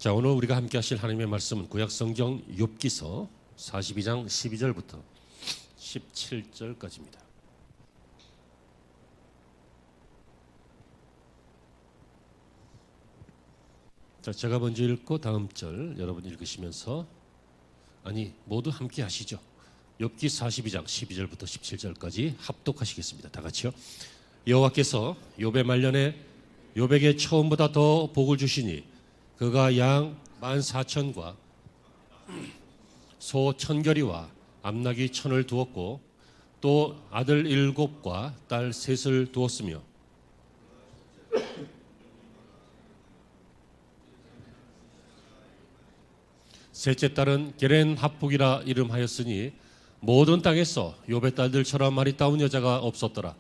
자, 오늘 우리가 함께 하실 하나님의 말씀은 구약성경 욥기서 42장 12절부터 17절까지입니다. 자, 제가 먼저 읽고 다음 절 여러분 읽으시면서 모두 함께 하시죠. 욥기 42장 12절부터 17절까지 합독하시겠습니다. 다 같이요. 여호와께서 욥의 말년에 욥에게 처음보다 더 복을 주시니 그가 양 14,000과 소 1,000결이와 암나귀 1,000을 두었고 또 아들 7과 딸 3을 두었으며 셋째 딸은 게렌 합북이라 이름하였으니 모든 땅에서 욥의 딸들처럼 아리따운 여자가 없었더라.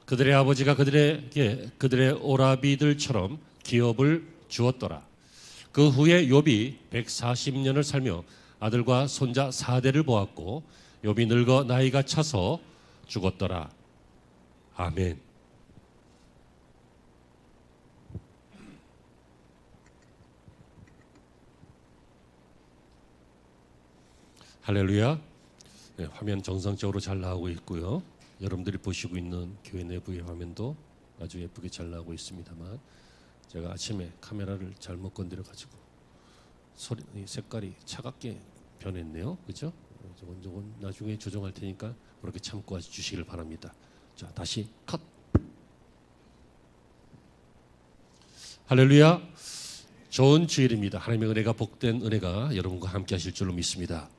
그들의 아버지가 그들의 오라비들처럼 기업을 주었더라. 그 후에 욥이 140년을 살며 아들과 손자 4대를 보았고 욥이 늙어 나이가 차서 죽었더라. 아멘. 할렐루야. 네, 화면 정상적으로 잘 나오고 있고요. 여러분들이 보시고 있는 교회 내부의 화면도 아주 예쁘게 잘 나오고 있습니다만 제가 아침에 카메라를 잘못 건드려 가지고 색깔이 차갑게 변했네요. 그렇죠? 저건 나중에 조정할 테니까 그렇게 참고 주시길 바랍니다. 자, 다시 컷. 할렐루야. 좋은 주일입니다. 하나님의 은혜가, 복된 은혜가 여러분과 함께 하실 줄로 믿습니다.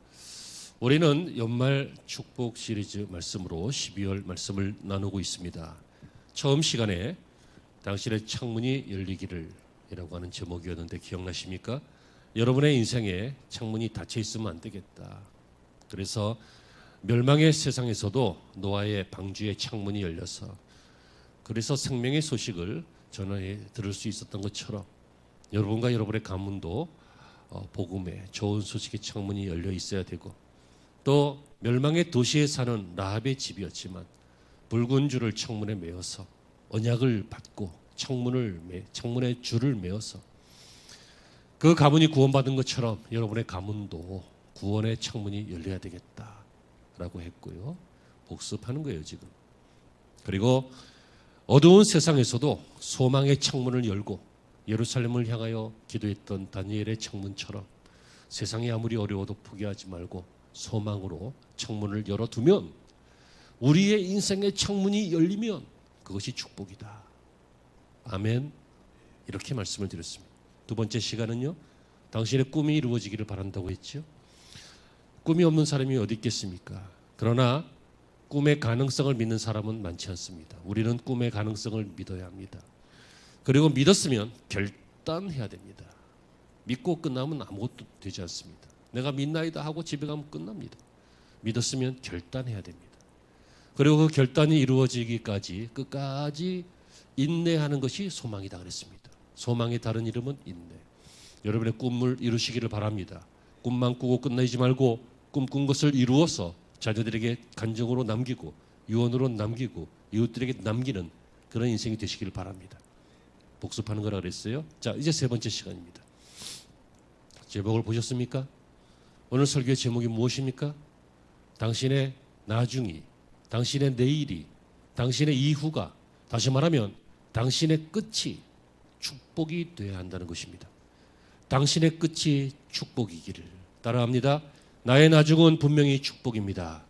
우리는 연말 축복 시리즈 말씀으로 12월 말씀을 나누고 있습니다. 처음 시간에 당신의 창문이 열리기를 이라고 하는 제목이었는데 기억나십니까? 여러분의 인생에 창문이 닫혀 있으면 안 되겠다. 그래서 멸망의 세상에서도 노아의 방주의 창문이 열려서 그래서 생명의 소식을 전해 들을 수 있었던 것처럼 여러분과 여러분의 가문도 복음의 좋은 소식의 창문이 열려 있어야 되고 또 멸망의 도시에 사는 라합의 집이었지만 붉은 줄을 창문에 메어서 언약을 받고 창문에 줄을 메어서 그 가문이 구원받은 것처럼 여러분의 가문도 구원의 창문이 열려야 되겠다라고 했고요. 복습하는 거예요 지금. 그리고 어두운 세상에서도 소망의 창문을 열고 예루살렘을 향하여 기도했던 다니엘의 창문처럼 세상이 아무리 어려워도 포기하지 말고 소망으로 창문을 열어두면 우리의 인생의 창문이 열리면 그것이 축복이다. 아멘. 이렇게 말씀을 드렸습니다. 두 번째 시간은요, 당신의 꿈이 이루어지기를 바란다고 했죠. 꿈이 없는 사람이 어디 있겠습니까? 그러나 꿈의 가능성을 믿는 사람은 많지 않습니다. 우리는 꿈의 가능성을 믿어야 합니다. 그리고 믿었으면 결단해야 됩니다. 믿고 끝나면 아무것도 되지 않습니다. 내가 믿나이다 하고 집에 가면 끝납니다. 믿었으면 결단해야 됩니다. 그리고 그 결단이 이루어지기까지 끝까지 인내하는 것이 소망이다 그랬습니다. 소망의 다른 이름은 인내. 여러분의 꿈을 이루시기를 바랍니다. 꿈만 꾸고 끝내지 말고 꿈 꾼 것을 이루어서 자녀들에게 간증으로 남기고 유언으로 남기고 이웃들에게 남기는 그런 인생이 되시기를 바랍니다. 복습하는 거라 그랬어요. 자, 이제 세 번째 시간입니다. 제목을 보셨습니까? 오늘 설교의 제목이 무엇입니까? 당신의 나중이, 당신의 내일이, 당신의 이후가, 다시 말하면 당신의 끝이 축복이 되어야 한다는 것입니다. 당신의 끝이 축복이기를. 따라합니다. 나의 나중은 분명히 축복입니다.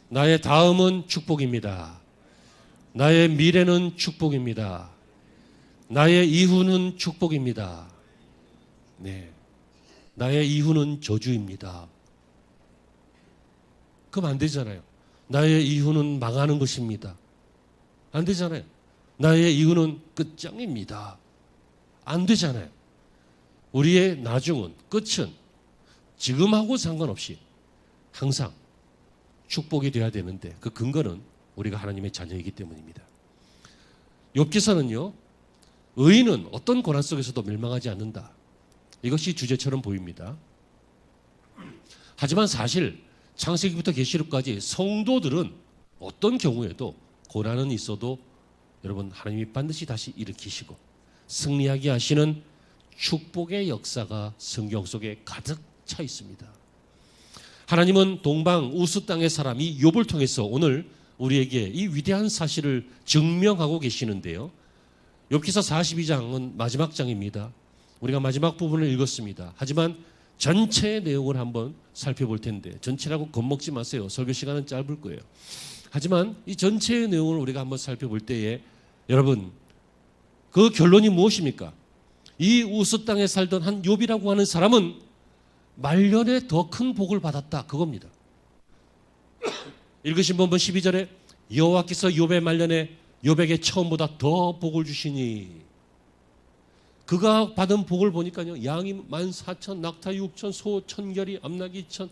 나의 다음은 축복입니다. 나의 미래는 축복입니다. 나의 이후는 축복입니다. 네. 나의 이후는 저주입니다. 그럼 안 되잖아요. 나의 이후는 망하는 것입니다. 안 되잖아요. 나의 이후는 끝장입니다. 안 되잖아요. 우리의 나중은, 끝은 지금하고 상관없이 항상 축복이 되어야 되는데 그 근거는 우리가 하나님의 자녀이기 때문입니다. 욥기서는요, 의인은 어떤 고난 속에서도 멸망하지 않는다. 이것이 주제처럼 보입니다. 하지만 사실 창세기부터 계시록까지 성도들은 어떤 경우에도 고난은 있어도 여러분 하나님이 반드시 다시 일으키시고 승리하게 하시는 축복의 역사가 성경 속에 가득 차 있습니다. 하나님은 동방 우스 땅의 사람 이 욥을 통해서 오늘 우리에게 이 위대한 사실을 증명하고 계시는데요. 욥기서 42장은 마지막 장입니다. 우리가 마지막 부분을 읽었습니다. 하지만 전체의 내용을 한번 살펴볼 텐데, 전체라고 겁먹지 마세요. 설교 시간은 짧을 거예요. 하지만 이 전체의 내용을 우리가 한번 살펴볼 때에 여러분, 그 결론이 무엇입니까? 이 우스 땅에 살던 한 욥이라고 하는 사람은 말년에 더 큰 복을 받았다, 그겁니다. 읽으신 본문 12절에 여호와께서 욥의 말년에 욥에게 처음보다 더 복을 주시니, 그가 받은 복을 보니까요, 양이 14,000, 낙타 6,000, 소 1,000결이, 암낙이 2,000,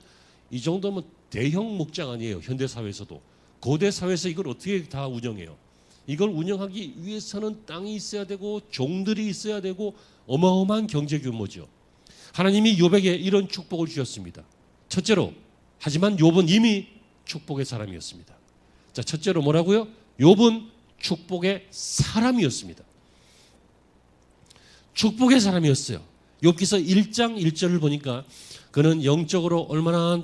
이 정도면 대형 목장 아니에요. 현대사회에서도. 고대사회에서 이걸 어떻게 다 운영해요? 이걸 운영하기 위해서는 땅이 있어야 되고 종들이 있어야 되고 어마어마한 경제 규모죠. 하나님이 욥에게 이런 축복을 주셨습니다. 첫째로, 하지만 욥은 이미 축복의 사람이었습니다. 자, 첫째로 뭐라고요? 욥은 축복의 사람이었습니다. 축복의 사람이었어요. 욥기서 1장 1절을 보니까 그는 영적으로 얼마나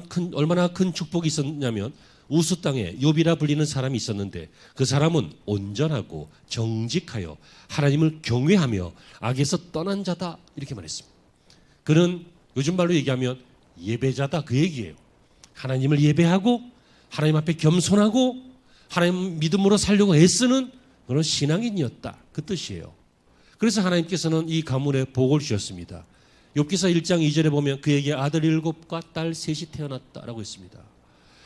큰 축복이 있었냐면, 우스 땅에 욥이라 불리는 사람이 있었는데 그 사람은 온전하고 정직하여 하나님을 경외하며 악에서 떠난 자다, 이렇게 말했습니다. 그는 요즘 말로 얘기하면 예배자다, 그 얘기예요. 하나님을 예배하고 하나님 앞에 겸손하고 하나님 믿음으로 살려고 애쓰는 그런 신앙인이었다, 그 뜻이에요. 그래서 하나님께서는 이 가문에 복을 주셨습니다. 욥기서 1장 2절에 보면 그에게 아들 7과 딸 3이 태어났다라고 했습니다.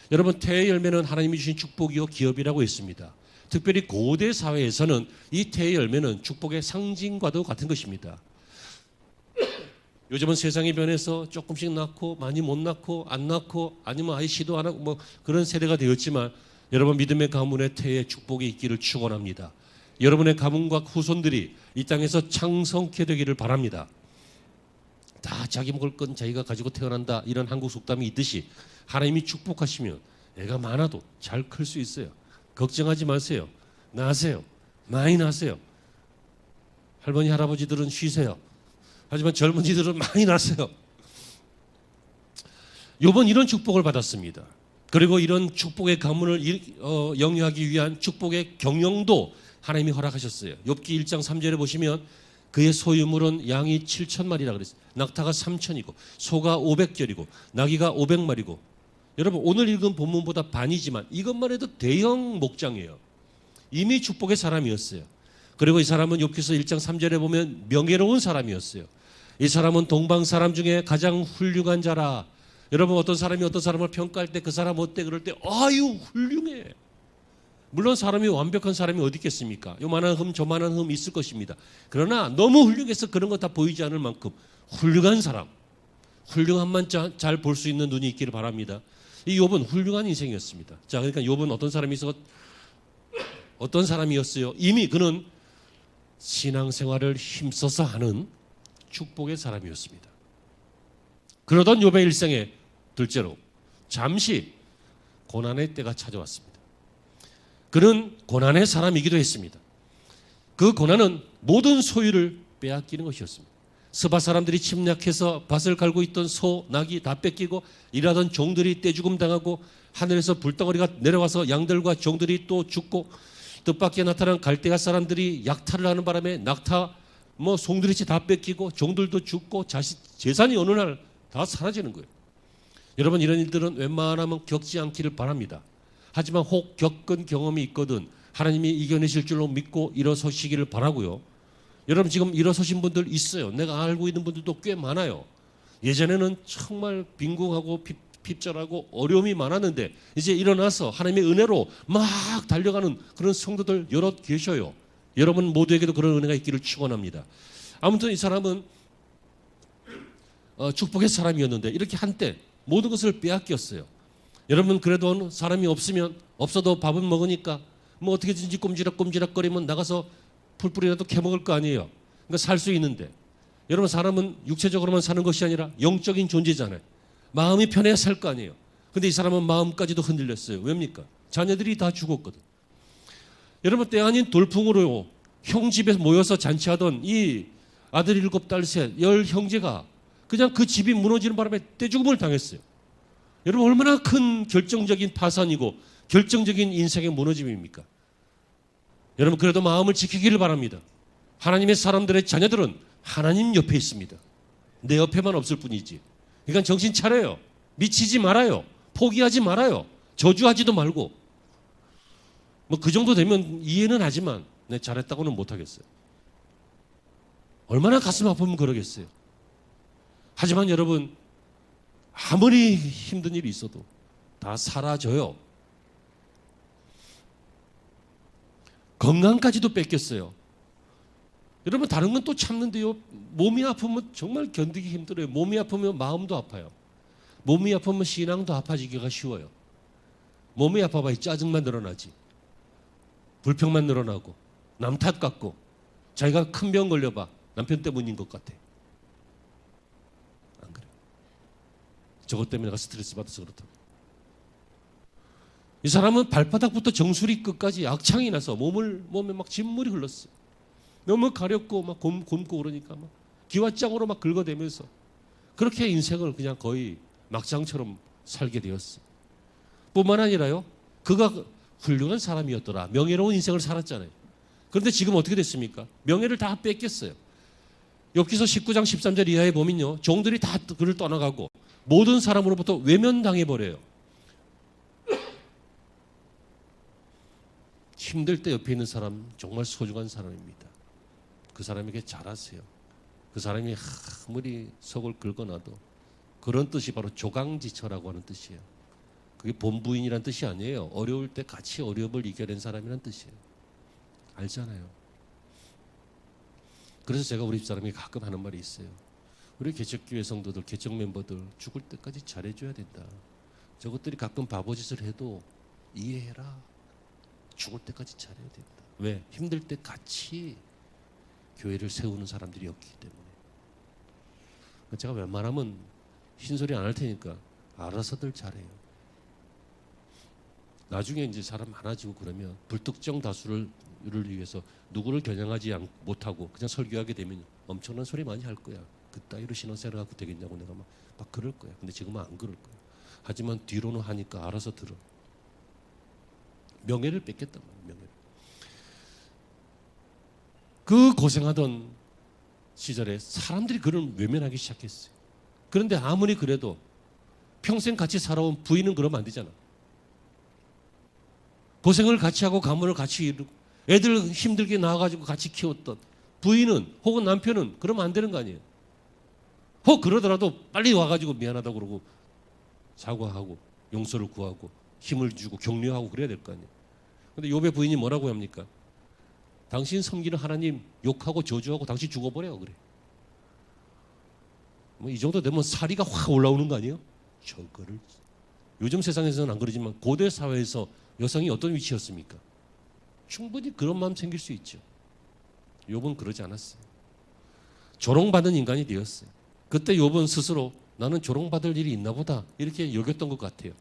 여러분, 태의 열매는 하나님이 주신 축복이요 기업이라고 했습니다. 특별히 고대 사회에서는 이 태의 열매는 축복의 상징과도 같은 것입니다. 요즘은 세상이 변해서 조금씩 낳고 많이 못 낳고 안 낳고 아니면 아예 시도 안 하고 뭐 그런 세대가 되었지만, 여러분 믿음의 가문에 태의 축복이 있기를 축원합니다. 여러분의 가문과 후손들이 이 땅에서 창성케 되기를 바랍니다. 다 자기 먹을 건 자기가 가지고 태어난다, 이런 한국 속담이 있듯이 하나님이 축복하시면 애가 많아도 잘 클 수 있어요. 걱정하지 마세요. 낳으세요. 많이 낳으세요. 할머니 할아버지들은 쉬세요. 하지만 젊은이들은 많이 낳으세요. 욥은 이런 축복을 받았습니다. 그리고 이런 축복의 가문을 영위하기 위한 축복의 경영도 하나님이 허락하셨어요. 욥기 1장 3절에 보시면 그의 소유물은 양이 7,000마리라 그랬어요. 낙타가 3,000이고 소가 500결이고 나귀가 500마리고, 여러분 오늘 읽은 본문보다 반이지만 이것만 해도 대형 목장이에요. 이미 축복의 사람이었어요. 그리고 이 사람은 욥기서 1장 3절에 보면 명예로운 사람이었어요. 이 사람은 동방 사람 중에 가장 훌륭한 자라. 여러분 어떤 사람이 어떤 사람을 평가할 때 그 사람 어때? 그럴 때 아유 훌륭해. 물론 사람이 완벽한 사람이 어디 있겠습니까? 요만한 흠 저만한 흠 있을 것입니다. 그러나 너무 훌륭해서 그런 거 다 보이지 않을 만큼 훌륭한 사람, 훌륭함만 잘 볼 수 있는 눈이 있기를 바랍니다. 이 욥은 훌륭한 인생이었습니다. 자, 그러니까 욥은 어떤 사람이었어요? 이미 그는 신앙생활을 힘써서 하는 축복의 사람이었습니다. 그러던 욥의 일생에 둘째로 잠시 고난의 때가 찾아왔습니다. 그는 고난의 사람이기도 했습니다. 그 고난은 모든 소유를 빼앗기는 것이었습니다. 스바 사람들이 침략해서 밭을 갈고 있던 소, 나귀 다 뺏기고, 일하던 종들이 떼죽음 당하고, 하늘에서 불덩어리가 내려와서 양들과 종들이 또 죽고, 뜻밖에 나타난 갈대아 사람들이 약탈을 하는 바람에 낙타, 송두리째 다 뺏기고, 종들도 죽고, 재산이 어느 날 다 사라지는 거예요. 여러분 이런 일들은 웬만하면 겪지 않기를 바랍니다. 하지만 혹 겪은 경험이 있거든 하나님이 이겨내실 줄로 믿고 일어서시기를 바라고요. 여러분 지금 일어서신 분들 있어요. 내가 알고 있는 분들도 꽤 많아요. 예전에는 정말 빈궁하고 핍절하고 어려움이 많았는데 이제 일어나서 하나님의 은혜로 막 달려가는 그런 성도들 여럿 계셔요. 여러분 모두에게도 그런 은혜가 있기를 축원합니다. 아무튼 이 사람은 축복의 사람이었는데 이렇게 한때 모든 것을 빼앗겼어요. 여러분 그래도 사람이 없어도 밥은 먹으니까 어떻게든지 꼼지락꼼지락거리면 나가서 풀뿌리라도 캐먹을 거 아니에요. 그러니까 살 수 있는데, 여러분 사람은 육체적으로만 사는 것이 아니라 영적인 존재잖아요. 마음이 편해야 살 거 아니에요. 근데 이 사람은 마음까지도 흔들렸어요. 왜입니까? 자녀들이 다 죽었거든. 여러분 때 아닌 돌풍으로 형 집에 모여서 잔치하던 이 아들 7, 딸 3, 10 형제가 그냥 그 집이 무너지는 바람에 떼죽음을 당했어요. 여러분 얼마나 큰 결정적인 파산이고 결정적인 인생의 무너짐입니까? 여러분 그래도 마음을 지키기를 바랍니다. 하나님의 사람들의 자녀들은 하나님 옆에 있습니다. 내 옆에만 없을 뿐이지. 그러니까 정신 차려요. 미치지 말아요. 포기하지 말아요. 저주하지도 말고. 뭐 그 정도 되면 이해는 하지만 내 잘했다고는 못하겠어요. 얼마나 가슴 아프면 그러겠어요. 하지만 여러분 아무리 힘든 일이 있어도 다 사라져요. 건강까지도 뺏겼어요. 여러분 다른 건 또 참는데요. 몸이 아프면 정말 견디기 힘들어요. 몸이 아프면 마음도 아파요. 몸이 아프면 신앙도 아파지기가 쉬워요. 몸이 아파봐야 짜증만 늘어나지. 불평만 늘어나고 남 탓 같고 자기가 큰 병 걸려봐. 남편 때문인 것 같아. 안 그래? 저것 때문에 내가 스트레스 받아서 그렇다고. 이 사람은 발바닥부터 정수리 끝까지 악창이 나서 몸에 막 진물이 흘렀어요. 너무 가렵고 막 굼고 그러니까 막 기와장으로 막 긁어대면서 그렇게 인생을 그냥 거의 막장처럼 살게 되었어요. 뿐만 아니라요. 그가 훌륭한 사람이었더라. 명예로운 인생을 살았잖아요. 그런데 지금 어떻게 됐습니까? 명예를 다 뺏겼어요. 욥기서 19장 13절 이하에 보면요. 종들이 다 그를 떠나가고 모든 사람으로부터 외면당해버려요. 힘들 때 옆에 있는 사람 정말 소중한 사람입니다. 그 사람에게 잘하세요. 그 사람이 아무리 속을 긁어놔도 그런 뜻이 바로 조강지처라고 하는 뜻이에요. 그게 본부인이란 뜻이 아니에요. 어려울 때 같이 어려움을 이겨낸 사람이란 뜻이에요. 알잖아요. 그래서 제가 우리 집사람이 가끔 하는 말이 있어요. 우리 개척교회 성도들, 개척 멤버들 죽을 때까지 잘해줘야 된다. 저것들이 가끔 바보짓을 해도 이해해라. 죽을 때까지 잘해야 된다. 왜? 힘들 때 같이 교회를 세우는 사람들이 없기 때문에. 제가 웬만하면 흰소리 안 할 테니까 알아서들 잘해요. 나중에 이제 사람 많아지고 그러면 불특정 다수를 위해서 누구를 겨냥하지 못하고 그냥 설교하게 되면 엄청난 소리 많이 할 거야. 그따위로 신앙생활 갖고 되겠냐고 내가 막 그럴 거야. 근데 지금은 안 그럴 거야. 하지만 뒤로는 하니까 알아서 들어. 명예를 뺏겼단 말이야. 명예를. 그 고생하던 시절에 사람들이 그를 외면하기 시작했어요. 그런데 아무리 그래도 평생 같이 살아온 부인은 그러면 안 되잖아. 고생을 같이 하고 가문을 같이 이루고 애들 힘들게 낳아가지고 같이 키웠던 부인은 혹은 남편은 그러면 안 되는 거 아니에요. 혹 그러더라도 빨리 와가지고 미안하다고 그러고 사과하고 용서를 구하고 힘을 주고 격려하고 그래야 될 거 아니에요. 근데 욥의 부인이 뭐라고 합니까? 당신 섬기는 하나님 욕하고 저주하고 당신 죽어버려 그래. 뭐 이 정도 되면 사리가 확 올라오는 거 아니에요? 저거를. 요즘 세상에서는 안 그러지만 고대 사회에서 여성이 어떤 위치였습니까? 충분히 그런 마음 생길 수 있죠. 욥은 그러지 않았어요. 조롱받는 인간이 되었어요. 그때 욥은 스스로 나는 조롱받을 일이 있나 보다 이렇게 여겼던 것 같아요.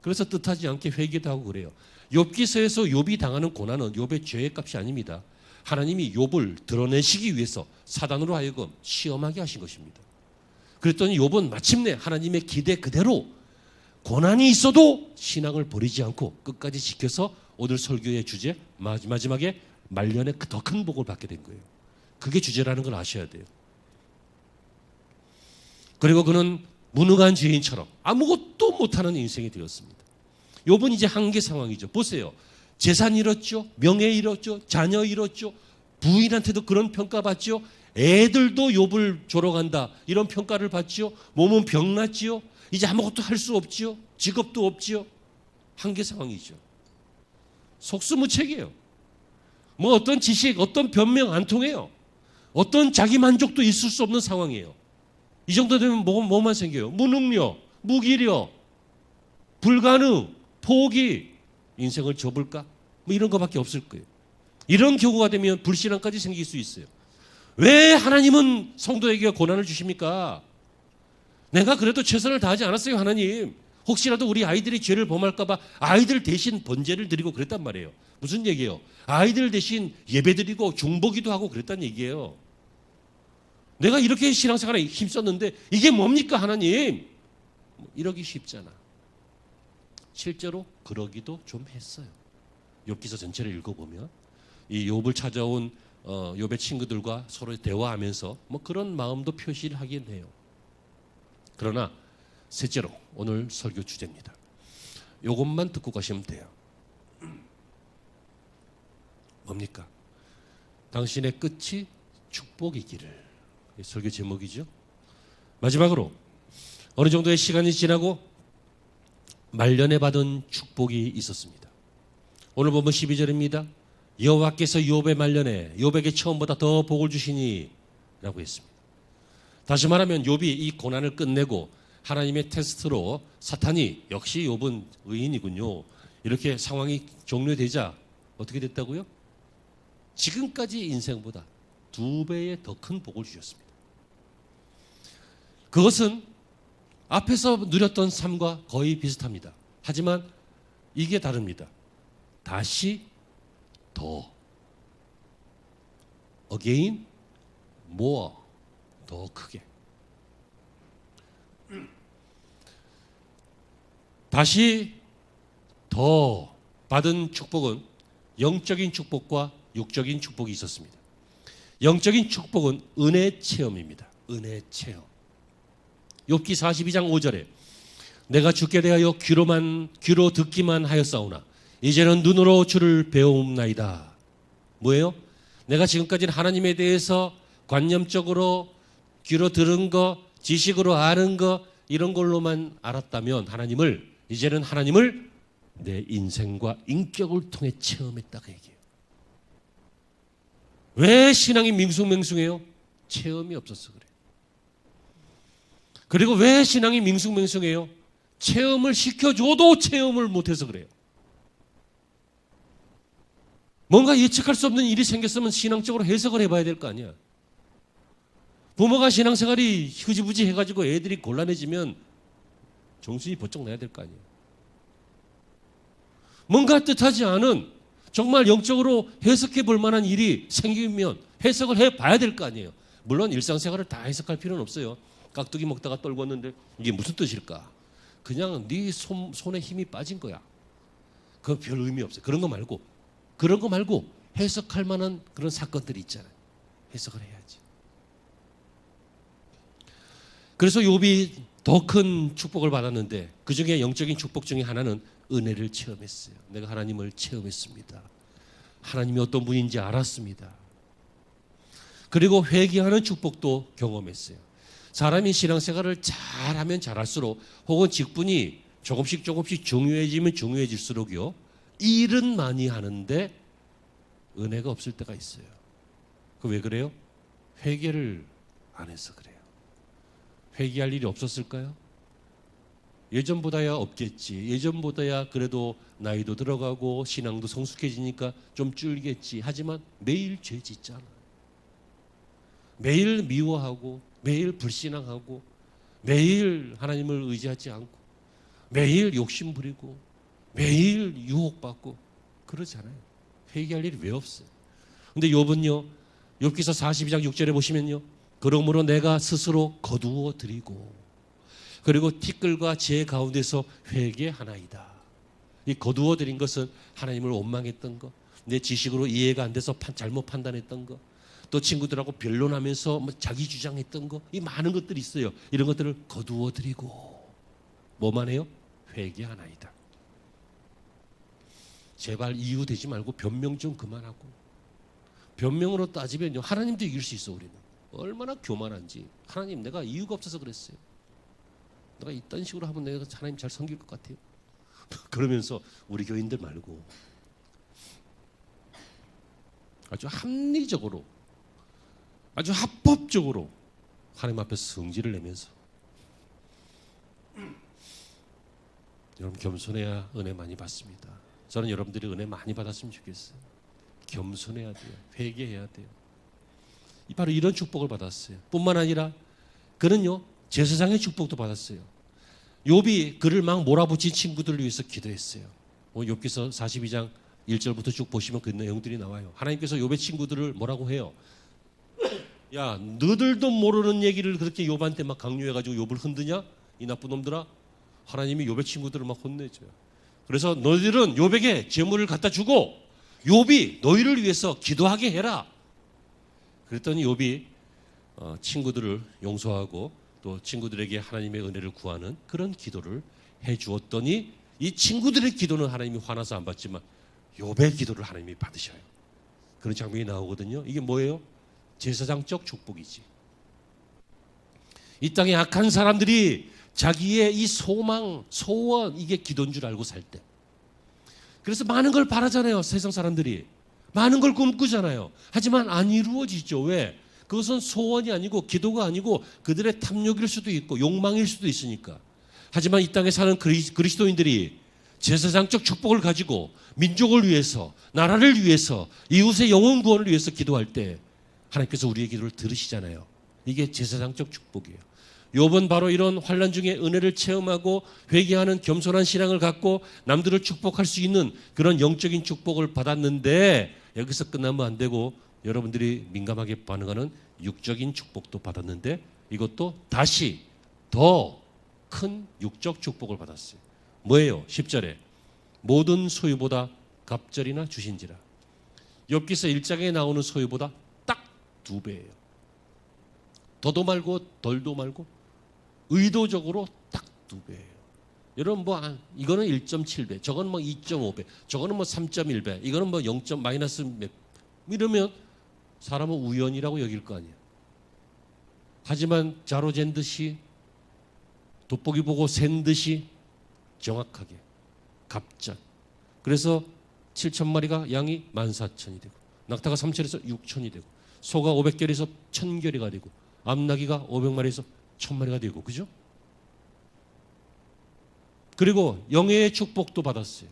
그래서 뜻하지 않게 회개도 하고 그래요. 욥기서에서 욥이 당하는 고난은 욥의 죄의 값이 아닙니다. 하나님이 욥을 드러내시기 위해서 사단으로 하여금 시험하게 하신 것입니다. 그랬더니 욥은 마침내 하나님의 기대 그대로 고난이 있어도 신앙을 버리지 않고 끝까지 지켜서 오늘 설교의 주제 마지막에 말년에 더 큰 복을 받게 된 거예요. 그게 주제라는 걸 아셔야 돼요. 그리고 그는 무능한 죄인처럼 아무것도 못하는 인생이 되었습니다. 욥은 이제 한계 상황이죠. 보세요. 재산 잃었죠. 명예 잃었죠. 자녀 잃었죠. 부인한테도 그런 평가받죠. 애들도 욥을 조롱한다 이런 평가를 받죠. 몸은 병났지요. 이제 아무것도 할 수 없지요. 직업도 없지요. 한계 상황이죠. 속수무책이에요. 뭐 어떤 지식, 어떤 변명 안 통해요. 어떤 자기 만족도 있을 수 없는 상황이에요. 이 정도 되면 뭐만 생겨요? 무능력, 무기력, 불가능, 포기, 인생을 접을까? 뭐 이런 거밖에 없을 거예요. 이런 경우가 되면 불신앙까지 생길 수 있어요. 왜 하나님은 성도에게 고난을 주십니까? 내가 그래도 최선을 다하지 않았어요, 하나님. 혹시라도 우리 아이들이 죄를 범할까 봐 아이들 대신 번제를 드리고 그랬단 말이에요. 무슨 얘기예요? 아이들 대신 예배 드리고 중보기도 하고 그랬단 얘기예요. 내가 이렇게 신앙생활에 힘썼는데 이게 뭡니까 하나님? 이러기 쉽잖아. 실제로 그러기도 좀 했어요. 욥기서 전체를 읽어보면 이 욥을 찾아온 욥의 친구들과 서로 대화하면서 뭐 그런 마음도 표시를 하긴 해요. 그러나 셋째로 오늘 설교 주제입니다. 이것만 듣고 가시면 돼요. 뭡니까? 당신의 끝이 축복이기를. 설교 제목이죠. 마지막으로 어느 정도의 시간이 지나고 말년에 받은 축복이 있었습니다. 오늘 보면 12절입니다. 여호와께서 욥의 말년에 욥에게 처음보다 더 복을 주시니 라고 했습니다. 다시 말하면 욥이 이 고난을 끝내고 하나님의 테스트로 사탄이 역시 욥은 의인이군요, 이렇게 상황이 종료되자 어떻게 됐다고요? 지금까지 인생보다 2배의 더 큰 복을 주셨습니다. 그것은 앞에서 누렸던 삶과 거의 비슷합니다. 하지만 이게 다릅니다. 다시 더, again, more, 더 크게. 다시 더 받은 축복은 영적인 축복과 육적인 축복이 있었습니다. 영적인 축복은 은혜 체험입니다. 은혜 체험. 욥기 42장 5절에 내가 주께 대하여 귀로 듣기만 하였사오나 이제는 눈으로 주를 배움나이다. 뭐예요? 내가 지금까지는 하나님에 대해서 관념적으로 귀로 들은 거, 지식으로 아는 거, 이런 걸로만 알았다면 이제는 하나님을 내 인생과 인격을 통해 체험했다고 얘기해요. 왜 신앙이 밍숭맹숭해요? 체험이 없어서 그래요. 그리고 왜 신앙이 밍숭맹숭해요? 체험을 시켜줘도 체험을 못해서 그래요. 뭔가 예측할 수 없는 일이 생겼으면 신앙적으로 해석을 해봐야 될 거 아니야. 부모가 신앙생활이 흐지부지 해가지고 애들이 곤란해지면 정신이 번쩍 나야 될 거 아니에요. 뭔가 뜻하지 않은 정말 영적으로 해석해 볼 만한 일이 생기면 해석을 해봐야 될 거 아니에요. 물론 일상생활을 다 해석할 필요는 없어요. 깍두기 먹다가 떨궜는데 이게 무슨 뜻일까? 그냥 네 손에 힘이 빠진 거야. 그건 별 의미 없어요. 그런 거 말고 해석할 만한 그런 사건들이 있잖아요. 해석을 해야지. 그래서 욥이 더 큰 축복을 받았는데 그 중에 영적인 축복 중에 하나는 은혜를 체험했어요. 내가 하나님을 체험했습니다. 하나님이 어떤 분인지 알았습니다. 그리고 회개하는 축복도 경험했어요. 사람이 신앙생활을 잘하면 잘할수록 혹은 직분이 조금씩 중요해지면 중요해질수록요, 일은 많이 하는데 은혜가 없을 때가 있어요. 그 왜 그래요? 회개를 안 해서 그래요. 회개할 일이 없었을까요? 예전보다야 없겠지. 예전보다야 그래도 나이도 들어가고 신앙도 성숙해지니까 좀 줄겠지. 하지만 매일 죄 짓잖아. 매일 미워하고 매일 불신앙하고 매일 하나님을 의지하지 않고 매일 욕심 부리고 매일 유혹받고 그러잖아요. 회개할 일이 왜 없어요? 근데 욥은요, 욥기서 42장 6절에 보시면요, 그러므로 내가 스스로 거두어 드리고 그리고 티끌과 재 가운데서 회개하나이다. 이 거두어 드린 것은 하나님을 원망했던 거, 내 지식으로 이해가 안 돼서 잘못 판단했던 거, 또 친구들하고 변론하면서 자기 주장했던 거, 이 많은 것들이 있어요. 이런 것들을 거두어 드리고 뭐만 해요? 회개하나이다. 제발 이유 되지 말고 변명 좀 그만하고. 변명으로 따지면요, 하나님도 이길 수 있어. 우리는 얼마나 교만한지. 하나님, 내가 이유가 없어서 그랬어요. 내가 이딴 식으로 하면 내가 하나님 잘 섬길 것 같아요. 그러면서 우리 교인들 말고 아주 합리적으로, 아주 합법적으로 하나님 앞에서 성질을 내면서, 여러분 겸손해야 은혜 많이 받습니다. 저는 여러분들이 은혜 많이 받았으면 좋겠어요. 겸손해야 돼요. 회개해야 돼요. 바로 이런 축복을 받았어요. 뿐만 아니라 그는요, 제사장의 축복도 받았어요. 욥이 그를 막 몰아붙인 친구들을 위해서 기도했어요. 욥기서 42장 1절부터 쭉 보시면 그 내용들이 나와요. 하나님께서 욥의 친구들을 뭐라고 해요? 야, 너들도 모르는 얘기를 그렇게 욥한테 막 강요해가지고 욥을 흔드냐? 이 나쁜 놈들아. 하나님이 욥의 친구들을 막 혼내줘요. 그래서 너희들은 욥에게 재물을 갖다 주고 욥이 너희를 위해서 기도하게 해라. 그랬더니 욥이 친구들을 용서하고 또 친구들에게 하나님의 은혜를 구하는 그런 기도를 해 주었더니 이 친구들의 기도는 하나님이 화나서 안 받지만 욥의 기도를 하나님이 받으셔요. 그런 장면이 나오거든요. 이게 뭐예요? 제사장적 축복이지. 이 땅에 악한 사람들이 자기의 이 소망, 소원, 이게 기도인 줄 알고 살 때. 그래서 많은 걸 바라잖아요. 세상 사람들이. 많은 걸 꿈꾸잖아요. 하지만 안 이루어지죠. 왜? 그것은 소원이 아니고 기도가 아니고 그들의 탐욕일 수도 있고 욕망일 수도 있으니까. 하지만 이 땅에 사는 그리스도인들이 제사장적 축복을 가지고 민족을 위해서, 나라를 위해서, 이웃의 영혼 구원을 위해서 기도할 때 하나님께서 우리의 기도를 들으시잖아요. 이게 제사장적 축복이에요. 욥은 바로 이런 환난 중에 은혜를 체험하고 회개하는 겸손한 신앙을 갖고 남들을 축복할 수 있는 그런 영적인 축복을 받았는데 여기서 끝나면 안 되고 여러분들이 민감하게 반응하는 육적인 축복도 받았는데 이것도 다시 더 큰 육적 축복을 받았어요. 뭐예요? 10절에 모든 소유보다 갑절이나 주신지라. 욥기서 1장에 나오는 소유보다 딱 2배예요. 더도 말고 덜도 말고 의도적으로 딱 2배예요. 여러분 이거는 1.7배, 저거는 2.5배, 저거는 3.1배, 이거는 0. 마이너스 몇 이러면 사람은 우연이라고 여길 거 아니에요. 하지만 자로 잰 듯이 돋보기 보고 샌 듯이 정확하게 갑작. 그래서 7,000마리가 양이 14,000이 되고 낙타가 3천에서 6천이 되고 소가 500결에서 1,000결이가 되고 암나귀가 500마리에서 1,000마리가 되고 그죠? 그리고 영예의 축복도 받았어요.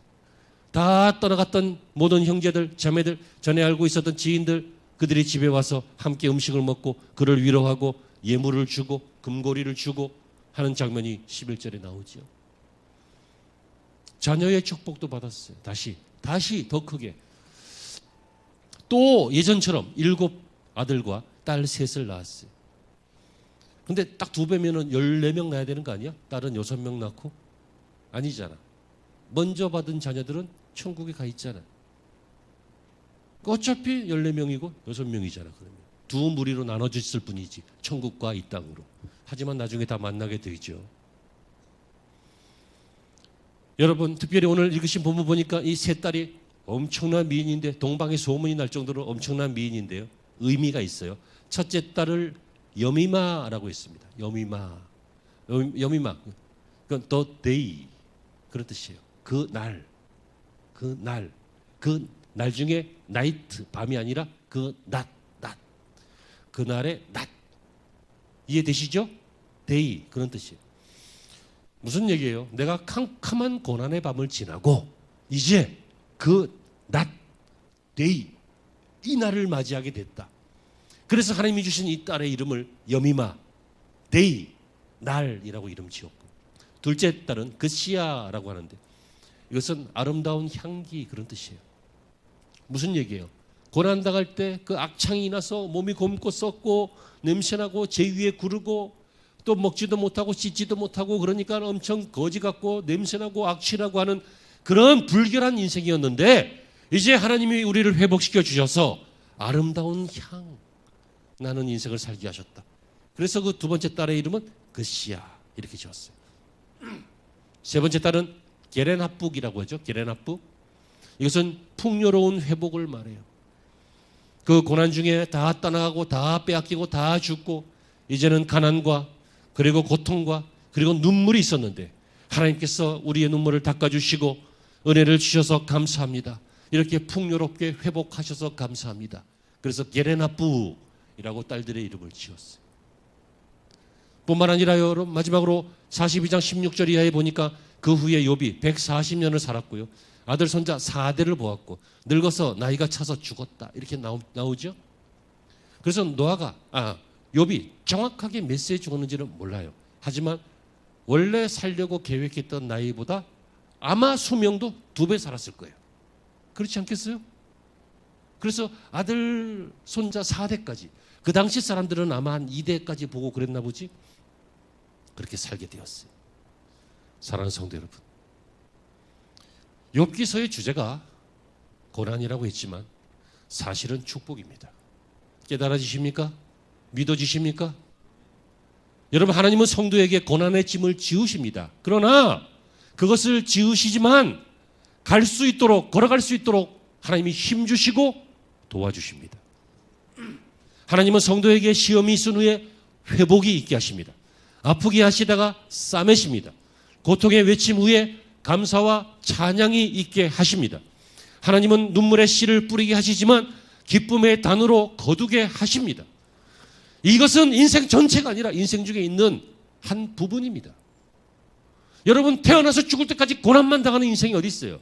다 떠나갔던 모든 형제들, 자매들, 전에 알고 있었던 지인들 그들이 집에 와서 함께 음식을 먹고 그를 위로하고 예물을 주고 금고리를 주고 하는 장면이 11절에 나오죠. 자녀의 축복도 받았어요. 다시 더 크게. 또 예전처럼 7 아들과 딸 3을 낳았어요. 근데 딱 2배면은 14명 낳아야 되는 거 아니야? 딸은 6명 낳고? 아니잖아. 먼저 받은 자녀들은 천국에 가 있잖아. 어차피 14명이고 6명이잖아. 그러면 두 무리로 나눠졌을 뿐이지. 천국과 이 땅으로. 하지만 나중에 다 만나게 되죠. 여러분 특별히 오늘 읽으신 본문 보니까 이 3딸이 엄청난 미인인데 동방의 소문이 날 정도로 엄청난 미인인데요. 의미가 있어요. 첫째 딸을 여미마라고 했습니다. 여미마. 그건 the day 그런 뜻이에요. 그 날 중에 나이트 밤이 아니라 그 낮. 그날의 낮. 이해되시죠? day 그런 뜻이에요. 무슨 얘기예요? 내가 캄캄한 고난의 밤을 지나고 이제 그 낮, day 이 날을 맞이하게 됐다. 그래서 하나님이 주신 이 딸의 이름을 여미마, day, 날이라고 이름 지었고 둘째 딸은 그시야라고 하는데 이것은 아름다운 향기 그런 뜻이에요. 무슨 얘기예요? 고난당할 때 그 악창이 나서 몸이 곪고 썩고 냄새나고 제 위에 구르고 또 먹지도 못하고 씻지도 못하고 그러니까 엄청 거지 같고 냄새나고 악취라고 하는 그런 불결한 인생이었는데 이제 하나님이 우리를 회복시켜 주셔서 아름다운 향 나는 인생을 살게 하셨다. 그래서 그 2번째 딸의 이름은 그시야 이렇게 지었어요. 3번째 딸은 게렌합북이라고 하죠. 게렌합북. 이것은 풍요로운 회복을 말해요. 그 고난 중에 다 떠나가고 다 빼앗기고 다 죽고 이제는 가난과 그리고 고통과 그리고 눈물이 있었는데 하나님께서 우리의 눈물을 닦아주시고 은혜를 주셔서 감사합니다. 이렇게 풍요롭게 회복하셔서 감사합니다. 그래서 게레나뿌이라고 딸들의 이름을 지었어요. 뿐만 아니라 여러분 마지막으로 42장 16절 이하에 보니까 그 후에 욥이 140년을 살았고요. 아들 손자 4대를 보았고 늙어서 나이가 차서 죽었다. 이렇게 나오죠. 그래서 욥이 정확하게 몇 세에 죽었는지는 몰라요. 하지만 원래 살려고 계획했던 나이보다 아마 수명도 2배 살았을 거예요. 그렇지 않겠어요? 그래서 아들 손자 4대까지 그 당시 사람들은 아마 한 2대까지 보고 그랬나 보지. 그렇게 살게 되었어요. 사랑하는 성도 여러분, 욥기서의 주제가 고난이라고 했지만 사실은 축복입니다. 깨달아지십니까? 믿어지십니까? 여러분, 하나님은 성도에게 고난의 짐을 지우십니다. 그러나 그것을 지우시지만 갈 수 있도록, 걸어갈 수 있도록 하나님이 힘주시고 도와주십니다. 하나님은 성도에게 시험이 있은 후에 회복이 있게 하십니다. 아프게 하시다가 싸매십니다. 고통의 외침 후에 감사와 찬양이 있게 하십니다. 하나님은 눈물의 씨를 뿌리게 하시지만 기쁨의 단으로 거두게 하십니다. 이것은 인생 전체가 아니라 인생 중에 있는 한 부분입니다. 여러분, 태어나서 죽을 때까지 고난만 당하는 인생이 어디 있어요?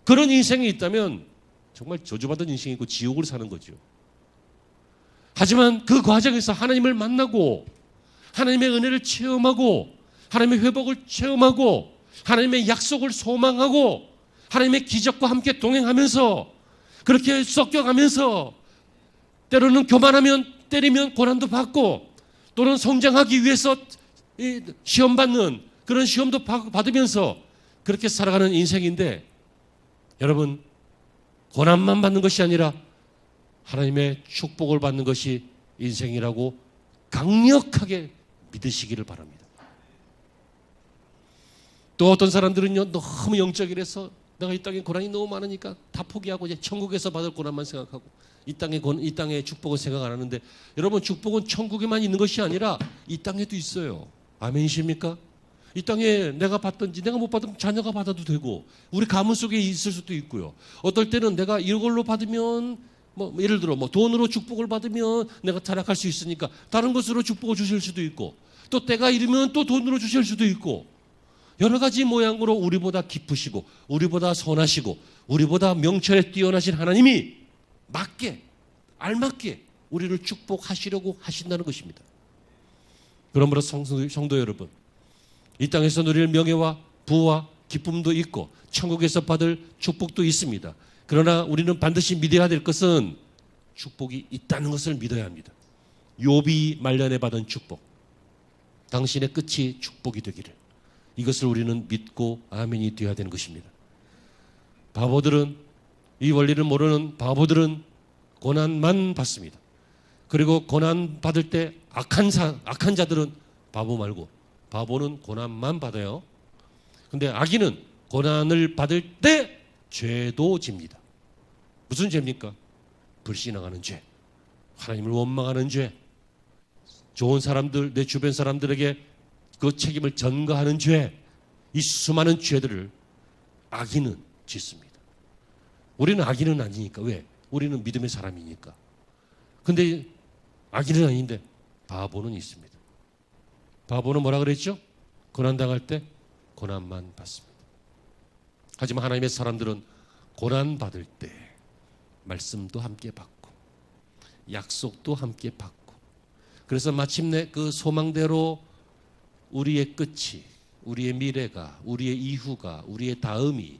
그런 인생이 있다면 정말 저주받은 인생이고 지옥을 사는 거죠. 하지만 그 과정에서 하나님을 만나고 하나님의 은혜를 체험하고 하나님의 회복을 체험하고 하나님의 약속을 소망하고 하나님의 기적과 함께 동행하면서 그렇게 섞여가면서 때로는 교만하면 때리면 고난도 받고 또는 성장하기 위해서 시험 받는 그런 시험도 받으면서 그렇게 살아가는 인생인데, 여러분, 고난만 받는 것이 아니라 하나님의 축복을 받는 것이 인생이라고 강력하게 믿으시기를 바랍니다. 또 어떤 사람들은요, 너무 영적이라서 내가 이 땅에 고난이 너무 많으니까 다 포기하고 이제 천국에서 받을 고난만 생각하고 이 땅의 축복은 생각 안 하는데, 여러분, 축복은 천국에만 있는 것이 아니라 이 땅에도 있어요. 아멘이십니까? 이 땅에 내가 받든지 내가 못 받으면 자녀가 받아도 되고 우리 가문 속에 있을 수도 있고요. 어떨 때는 내가 이걸로 받으면 예를 들어 돈으로 축복을 받으면 내가 타락할 수 있으니까 다른 것으로 축복을 주실 수도 있고, 또 때가 이르면 또 돈으로 주실 수도 있고, 여러 가지 모양으로 우리보다 깊으시고 우리보다 선하시고 우리보다 명철에 뛰어나신 하나님이 맞게 알맞게 우리를 축복하시려고 하신다는 것입니다. 그러므로 성도 여러분, 이 땅에서 누릴 명예와 부와 기쁨도 있고 천국에서 받을 축복도 있습니다. 그러나 우리는 반드시 믿어야 될 것은 축복이 있다는 것을 믿어야 합니다. 욥이 말년에 받은 축복, 당신의 끝이 축복이 되기를, 이것을 우리는 믿고 아멘이 되어야 되는 것입니다. 바보들은, 이 원리를 모르는 바보들은 고난만 받습니다. 그리고 고난 받을 때 악한 자들은 바보 말고 바보는 고난만 받아요. 근데 악인은 고난을 받을 때 죄도 집니다. 무슨 죄입니까? 불신앙하는 죄, 하나님을 원망하는 죄, 좋은 사람들, 내 주변 사람들에게 그 책임을 전가하는 죄, 이 수많은 죄들을 악인은 짓습니다. 우리는 악인은 아니니까. 왜? 우리는 믿음의 사람이니까. 근데 악인은 아닌데 바보는 있습니다. 바보는 뭐라 그랬죠? 고난당할 때 고난만 받습니다. 하지만 하나님의 사람들은 고난받을 때 말씀도 함께 받고 약속도 함께 받고, 그래서 마침내 그 소망대로 우리의 끝이, 우리의 미래가, 우리의 이후가, 우리의 다음이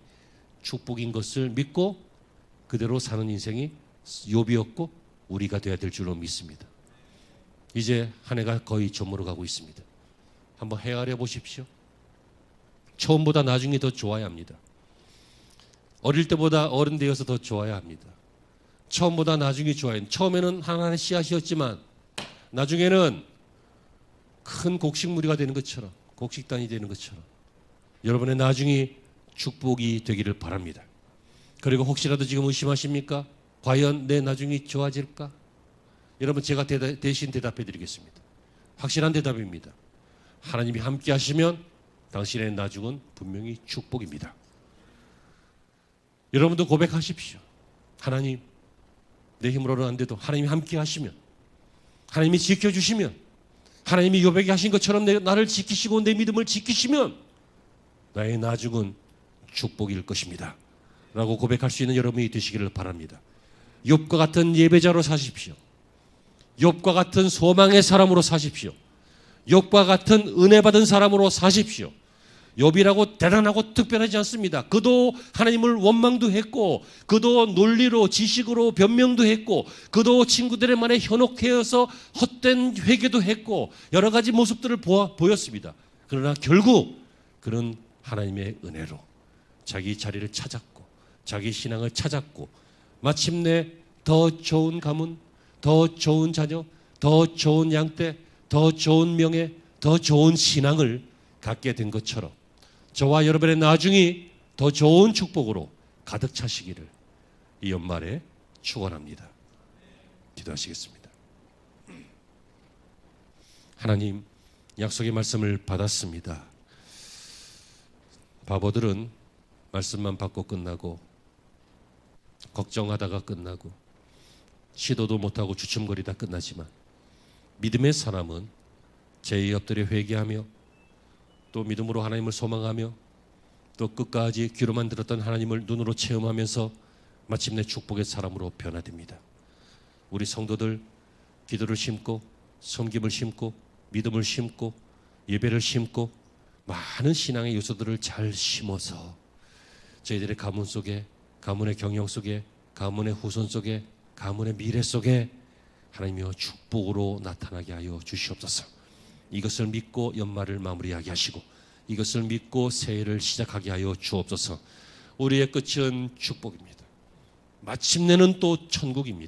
축복인 것을 믿고 그대로 사는 인생이 욥이었고 우리가 되어야 될 줄로 믿습니다. 이제 한 해가 거의 저물어 가고 있습니다. 한번 헤아려 보십시오. 처음보다 나중이 더 좋아야 합니다. 어릴 때보다 어른 되어서 더 좋아야 합니다. 처음보다 나중이 좋아요. 처음에는 하나의 씨앗이었지만 나중에는 큰 곡식무리가 되는 것처럼, 곡식단이 되는 것처럼 여러분의 나중이 축복이 되기를 바랍니다. 그리고 혹시라도 지금 의심하십니까? 과연 내 나중이 좋아질까? 여러분, 제가 대신 대답해 드리겠습니다. 확실한 대답입니다. 하나님이 함께 하시면 당신의 나중은 분명히 축복입니다. 여러분도 고백하십시오. 하나님, 내 힘으로는 안 돼도 하나님이 함께 하시면, 하나님이 지켜주시면, 하나님이 욥에게 하신 것처럼 나를 지키시고 내 믿음을 지키시면 나의 나중은 축복일 것입니다 라고 고백할 수 있는 여러분이 되시기를 바랍니다. 욥과 같은 예배자로 사십시오. 욥과 같은 소망의 사람으로 사십시오. 욥과 같은 은혜 받은 사람으로 사십시오. 욥이라고 대단하고 특별하지 않습니다. 그도 하나님을 원망도 했고, 그도 논리로 지식으로 변명도 했고, 그도 친구들의 말에 현혹해서 헛된 회개도 했고, 여러 가지 모습들을 보였습니다. 그러나 결국 그는 하나님의 은혜로 자기 자리를 찾았고, 자기 신앙을 찾았고, 마침내 더 좋은 가문, 더 좋은 자녀, 더 좋은 양떼, 더 좋은 명예, 더 좋은 신앙을 갖게 된 것처럼 저와 여러분의 나중이 더 좋은 축복으로 가득 차시기를 이 연말에 축원합니다. 기도하시겠습니다. 하나님, 약속의 말씀을 받았습니다. 바보들은 말씀만 받고 끝나고, 걱정하다가 끝나고, 시도도 못하고 주춤거리다 끝나지만, 믿음의 사람은 죄의 엎드려 회개하며 또 믿음으로 하나님을 소망하며 또 끝까지 귀로만 들었던 하나님을 눈으로 체험하면서 마침내 축복의 사람으로 변화됩니다. 우리 성도들 기도를 심고 섬김을 심고 믿음을 심고 예배를 심고 많은 신앙의 요소들을 잘 심어서 저희들의 가문 속에, 가문의 경영 속에, 가문의 후손 속에, 가문의 미래 속에 하나님이여 축복으로 나타나게 하여 주시옵소서. 이것을 믿고 연말을 마무리하게 하시고 이것을 믿고 새해를 시작하게 하여 주옵소서. 우리의 끝은 축복입니다. 마침내는 또 천국입니다.